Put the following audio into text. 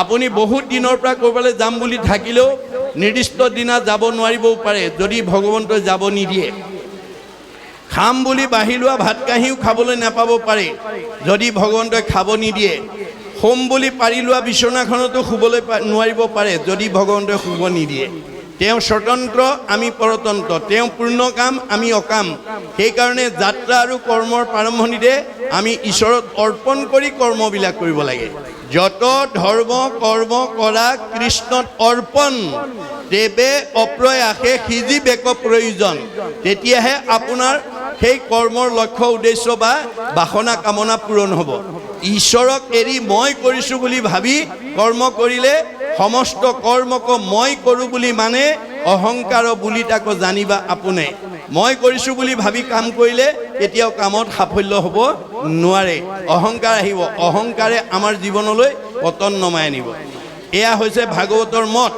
আপুনি বহুত দিনৰ পৰা ক'ৰবালৈ যাম বুলি থাকিলেও নিৰ্দিষ্ট দিনা যাব নোৱাৰিবও পাৰে যদি ভগৱন্তই যাব নিদিয়ে। খাম বুলি বাঢ়ি লোৱা ভাত কাঁহীও খাবলৈ নাপাব পাৰে যদি ভগৱন্তই খাব নিদিয়ে। শুম বুলি পাৰি লোৱা বিচনাখনতো শুবলৈ নোৱাৰিব পাৰে যদি ভগৱন্তই শুব নিদিয়ে। তেওঁ স্বতন্ত্ৰ, আমি পৰতন্ত্ৰ, তেওঁ পূৰ্ণ কাম, আমি অকাম। সেইকাৰণে যাত্ৰা আৰু কৰ্মৰ প্ৰাৰম্ভণিতে আমি ঈশ্বৰক অৰ্পণ কৰি কৰ্মবিলাক কৰিব লাগে। যত ধৰ্ম কৰ্ম কৰা কৃষ্ণত অৰ্পণ, দেৱে অপ্ৰয়াসে সিজিবেক প্ৰয়োজন। তেতিয়াহে আপোনাৰ সেই কৰ্মৰ লক্ষ্য উদ্দেশ্য বা বাসনা কামনা পূৰণ হ'ব। ঈশ্বৰক এৰি মই কৰিছোঁ বুলি ভাবি কৰ্ম কৰিলে সমস্ত কৰ্মক মই কৰোঁ বুলি মানে অহংকাৰ বুলি তাক জানিবা আপোনে। মই কৰিছোঁ বুলি ভাবি কাম কৰিলে কেতিয়াও কামত সাফল্য হ'ব নোৱাৰে, অহংকাৰ আহিব। অহংকাৰে আমাৰ জীৱনলৈ পতন নমাই আনিব। এয়া হৈছে ভাগৱতৰ মত।